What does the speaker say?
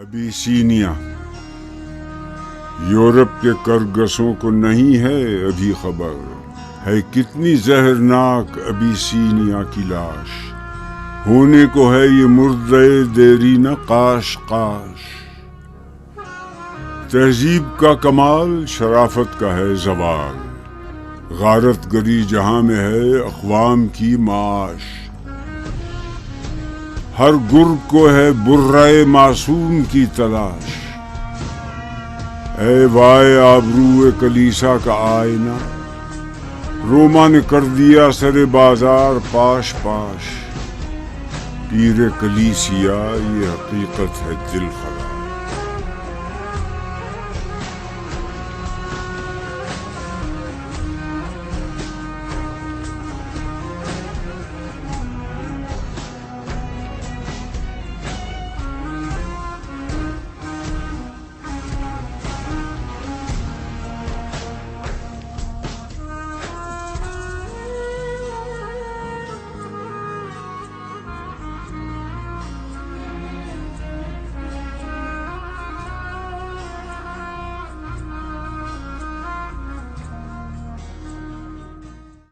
ابیسینیا Europe کے کرگسوں کو نہیں ہے ابھی خبر، ہے کتنی زہرناک ابیسینیا کی لاش، ہونے کو ہے یہ مردے دیری نہ کاش کاش۔ تہذیب کا کمال شرافت کا ہے زوال، غارت گری جہاں میں ہے اقوام کی معاش، ہر گرگ کو ہے برائے معصوم کی تلاش، اے وائے آبرو کلیسا کا آئینہ، روما نے کر دیا سر بازار پاش پاش، پیر کلیسیا یہ حقیقت ہے دل خراش۔